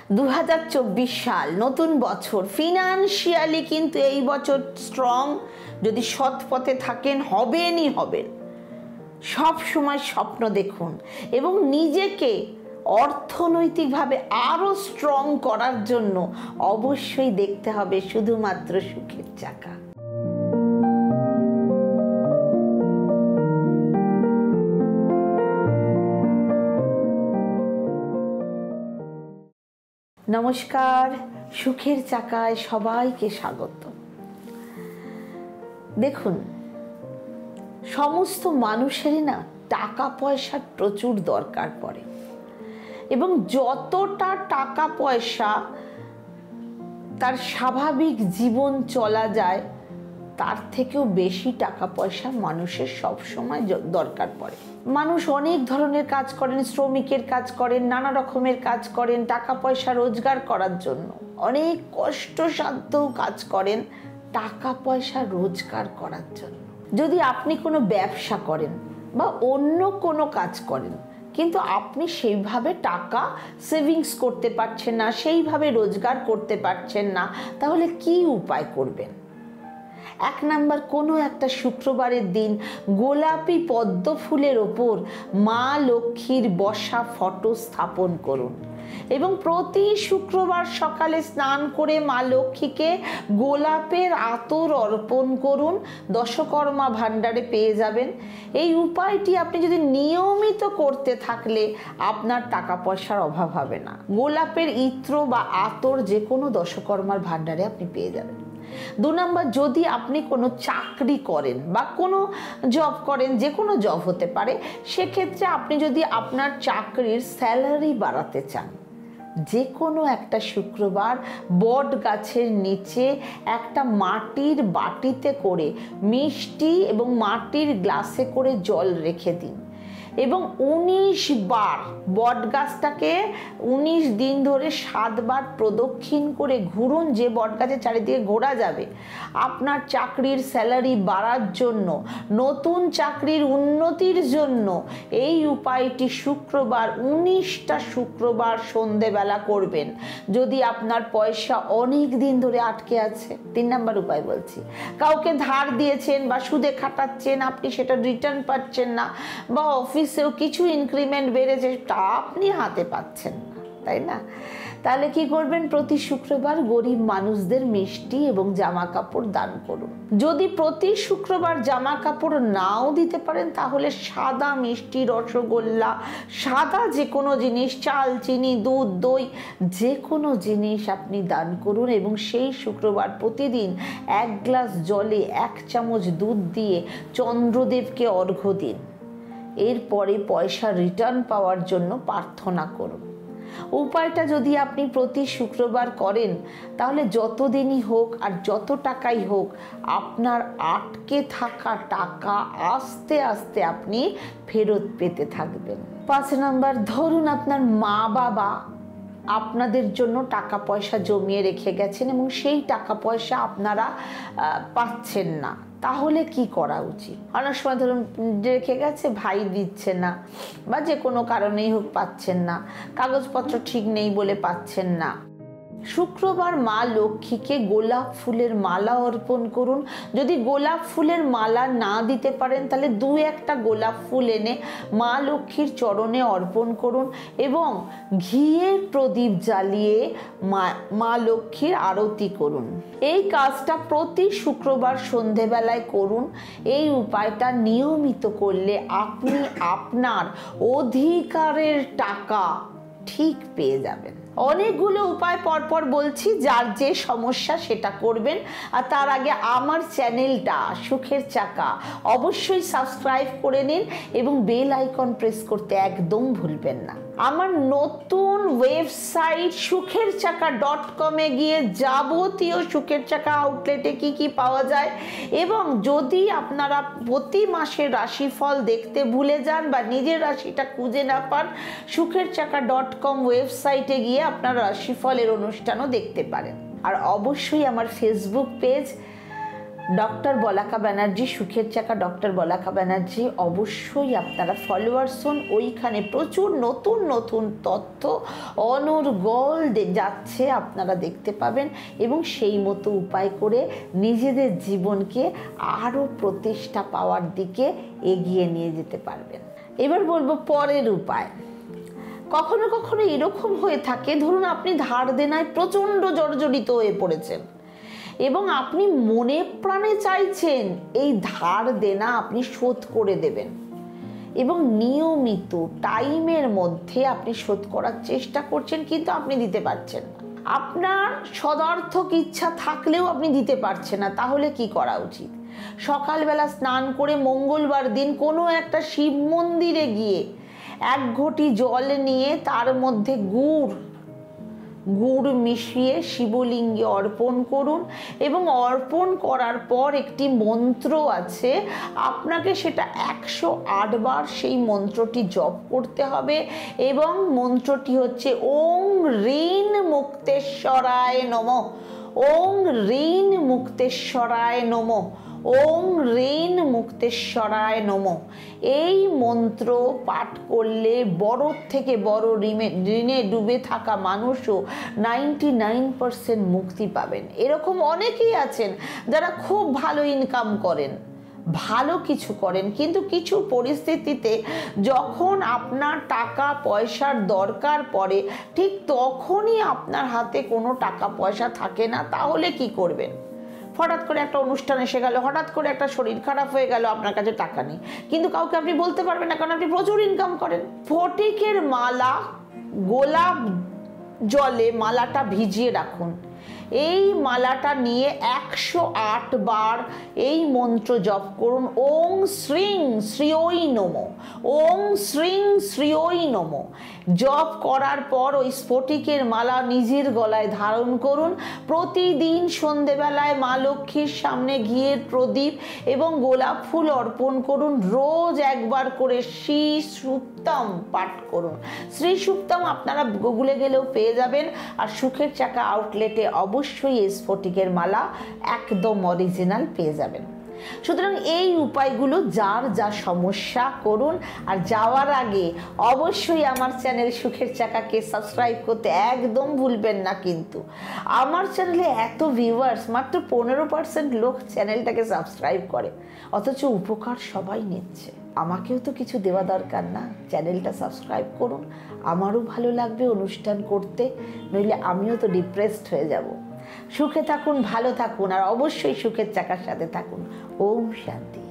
2024 সাল নতুন বছর, ফিনান্সিয়ালি কিন্তু এই বছর স্ট্রং। যদি সৎ পথে থাকেন হবেনই হবেন। সব সময় স্বপ্ন দেখুন এবং নিজেকে অর্থনৈতিকভাবে আরো স্ট্রং করার জন্য অবশ্যই দেখতে হবে শুধুমাত্র সুখের চাকা। নমস্কার, সুখের চাকায় সবাইকে স্বাগত। দেখুন, সমস্ত মানুষেরই না টাকা পয়সার প্রচুর দরকার পড়ে এবং যতটা টাকা পয়সা তার স্বাভাবিক জীবন চলা যায় তার থেকেও বেশি টাকা পয়সা মানুষের সব সময় দরকার পড়ে। মানুষ অনেক ধরনের কাজ করেন, শ্রমিকের কাজ করেন, নানা রকমের কাজ করেন টাকা পয়সা রোজগার করার জন্য। অনেক কষ্টসাধ্য কাজ করেন টাকা পয়সা রোজগার করার জন্য। যদি আপনি কোনো ব্যবসা করেন বা অন্য কোনো কাজ করেন কিন্তু আপনি সেইভাবে টাকা সেভিংস করতে পারছেন না, সেইভাবে রোজগার করতে পারছেন না, তাহলে কি উপায় করবেন? 1 নাম্বার, কোনো একটা শুক্রবারের দিন গোলাপি পদ্ম ফুলের ওপর মা লক্ষ্মীর বসা ফটো স্থাপন করুন এবং প্রতি শুক্রবার সকালে স্নান করে মা লক্ষ্মীকে গোলাপের আতর অর্পণ করুন। দশকর্মা ভাণ্ডারে পেয়ে যাবেন। এই উপায়টি আপনি যদি নিয়মিত করতে থাকলে আপনার টাকা পয়সার অভাব হবে না। গোলাপের ইত্র বা আতর যে কোনো দশকর্মার ভাণ্ডারে আপনি পেয়ে যাবেন। 2 নাম্বার, যদি আপনি কোনো চাকরি করেন বা কোনো জব করেন, যে কোনো জব হতে পারে, সেক্ষেত্রে আপনি যদি আপনার চাকরির স্যালারি বাড়াতে চান, যে কোনো একটা শুক্রবার বট গাছের নিচে একটা মাটির বাটিতে করে মিষ্টি এবং মাটির গ্লাসে করে জল রেখে দিন এবং 19 বার বট গাছটাকে 19 দিন ধরে 7 বার প্রদক্ষিণ করে ঘুরুন। যে বট গাছের চারিদিকে ঘোরা যাবে আপনার চাকরির স্যালারি বাড়ার জন্য, নতুন চাকরির উন্নতির জন্য এই উপায়টি শুক্রবার 19টা শুক্রবার সন্ধেবেলা করবেন যদি আপনার পয়সা অনেক দিন ধরে আটকে আছে। 3 নাম্বার উপায় বলছি, কাউকে ধার দিয়েছেন বা সুদে খাটাচ্ছেন, আপনি সেটা রিটার্ন পাচ্ছেন না, বা অফিসেও কিছু ইনক্রিমেন্ট বেড়েছে তা আপনি হাতে পাচ্ছেন না, তাই না? তাহলে কি করবেন? প্রতি শুক্রবার গরিব মানুষদের মিষ্টি এবং জামা কাপড় দান করুন। যদি প্রতি শুক্রবার জামা কাপড় নাও দিতে পারেন তাহলে সাদা মিষ্টি, রসগোল্লা, সাদা যে কোনো জিনিস, চাল, চিনি, দুধ, দই, যে কোনো জিনিস আপনি দান করুন এবং সেই শুক্রবার প্রতিদিন 1 গ্লাস জলে 1 চামচ দুধ দিয়ে চন্দ্রদেবকে অর্ঘ্য দিন। এরপরে পয়সা রিটার্ন পাওয়ার জন্য প্রার্থনা করুন। উপায়টা যদি আপনি প্রতি শুক্রবার করেন তাহলে যতদিনই হোক আর যত টাকাই হোক আপনার আটকে থাকা টাকা আস্তে আস্তে আপনি ফেরত পেতে থাকবেন। 5 নাম্বার, ধরুন আপনার মা বাবা আপনাদের জন্য টাকা পয়সা জমিয়ে রেখে গেছেন এবং সেই টাকা পয়সা আপনারা পাচ্ছেন না, তাহলে কি করা উচিত? অনেক সময় ধরুন রেখে গেছে, ভাই দিচ্ছে না বা যে কোনো কারণেই হোক পাচ্ছেন না, কাগজপত্র ঠিক নেই বলে পাচ্ছেন না। শুক্রবার মা লক্ষ্মীকে গোলাপ ফুলের মালা অর্পণ করুন। যদি গোলাপ ফুলের মালা না দিতে পারেন তাহলে 2-1টা গোলাপ ফুল এনে মা লক্ষ্মীর চরণে অর্পণ করুন এবং ঘিয়ের প্রদীপ জ্বালিয়ে মা লক্ষ্মীর আরতি করুন। এই কাজটা প্রতি শুক্রবার সন্ধেবেলায় করুন। এই উপায়টা নিয়মিত করলে আপনি আপনার অধিকারের টাকা ঠিক পেয়ে যাবেন। অনেকগুলো উপায় পরপর বলছি, যার যে সমস্যা সেটা করবেন। আর তার আগে আমার চ্যানেলটা সুখের চাকা অবশ্যই সাবস্ক্রাইব করে নিন এবং বেল আইকন প্রেস করতে একদম ভুলবেন না। আমার নতুন ওয়েবসাইট সুখের চাকা .com-এ গিয়ে যাবতীয় সুখের চাকা আউটলেটে কি কি পাওয়া যায় এবং যদি আপনারা প্রতি মাসের রাশিফল দেখতে ভুলে যান বা নিজের রাশিটা খুঁজে না পান, সুখের চাকা .com ওয়েবসাইটে গিয়ে আপনারা রাশিফলের অনুষ্ঠানও দেখতে পারেন। আর অবশ্যই আমার ফেসবুক পেজ ডক্টর বলাকা ব্যানার্জি, সুখের চাকা ডক্টর বলাকা ব্যানার্জি, অবশ্যই আপনারা ফলোয়ার্স হন। ওইখানে প্রচুর নতুন নতুন তথ্য অনর্গল যাচ্ছে, আপনারা দেখতে পাবেন এবং সেই মতো উপায় করে নিজেদের জীবনকে আরও প্রতিষ্ঠা পাওয়ার দিকে এগিয়ে নিয়ে যেতে পারবেন। এবার বলবো পরের উপায়। কখনো কখনো এরকম হয়ে থাকে, ধরুন আপনি ধার দেনায় প্রচণ্ড জর্জরিত হয়ে পড়েছেন এবং আপনি মনে প্রাণে চাইছেন এই ধার দেনা আপনি শোধ করে দেবেন এবং নিয়মিত টাইমের মধ্যে আপনি শোধ করার চেষ্টা করছেন, কিন্তু আপনি দিতে পারছেন না। আপনার সদার্থক ইচ্ছা থাকলেও আপনি দিতে পারছেন না। তাহলে কি করা উচিত? সকালবেলা স্নান করে মঙ্গলবার দিন কোনো একটা শিব মন্দিরে গিয়ে 1 ঘটি জল নিয়ে তার মধ্যে গুড় মিশিয়ে শিবলিঙ্গে অর্পণ করুন এবং অর্পণ করার পর একটি মন্ত্র আছে, আপনাকে সেটা 108 বার সেই মন্ত্রটি জপ করতে হবে এবং মন্ত্রটি হচ্ছে ওং ঋণ মুক্তেশ্বরায় নমঃ, ওং ঋণ মুক্তেশ্বরায় নমঃ, ওং ঋণ মুক্তেশ্বরায় নমঃ। এই মন্ত্র পাঠ করলে বড় থেকে বড় ঋণে ডুবে থাকা মানুষও 99% মুক্তি পাবেন। এরকম অনেকেই আছেন যারা খুব ভালো ইনকাম করেন, ভালো কিছু করেন, কিন্তু কিছু পরিস্থিতিতে যখন আপনার টাকা পয়সার দরকার পড়ে ঠিক তখনই আপনার হাতে কোনো টাকা পয়সা থাকে না। তাহলে কি করবেন? হঠাৎ করে একটা অনুষ্ঠান এসে গেল, হঠাৎ করে একটা শরীর খারাপ হয়ে গেল, আপনার কাছে টাকা নেই, কিন্তু কাউকে আপনি বলতে পারবেন না কারণ আপনি প্রচুর ইনকাম করেন। ফটিকের মালা, গোলাপ জলে মালাটা ভিজিয়ে রাখুন। এই মালাটা নিয়ে 108 বার এই মন্ত্র জপ করুন, ওং শ্রীং শ্রীঐ নমঃ, ওং শ্রীং শ্রীঐ নমঃ। জপ করার পর ওই স্ফটিকের মালা নিজের গলায় ধারণ করুন। প্রতিদিন সন্ধেবেলায় মা লক্ষ্মীর সামনে ঘিয়ের প্রদীপ এবং গোলাপ ফুল অর্পণ করুন। রোজ একবার করে শ্রী সুক্তম পাঠ করুন। শ্রী সুক্তম আপনারা গুগলে গেলেও পেয়ে যাবেন, আর সুখের চাকা আউটলেটে অবশ্যই এই স্ফটিকের মালা একদম অরিজিনাল পেয়ে যাবেন। সুতরাং এই উপায়গুলো যার যা সমস্যা করুন, আর যাওয়ার আগে অবশ্যই আমার চ্যানেল সুখের চাকাকে সাবস্ক্রাইব করতে একদম ভুলবেন না। কিন্তু আমার চ্যানেলে এত ভিউয়ার্স, মাত্র 15% লোক চ্যানেলটাকে সাবস্ক্রাইব করে, অথচ উপকার সবাই নিচ্ছে। আমাকেও তো কিছু দেওয়া দরকার না? চ্যানেলটা সাবস্ক্রাইব করুন, আমারও ভালো লাগবে অনুষ্ঠান করতে, নইলে আমিও তো ডিপ্রেসড হয়ে যাব। সুখে থাকুন, ভালো থাকুন, আর অবশ্যই সুখের চাকার সাথে থাকুন। ওম শান্তি।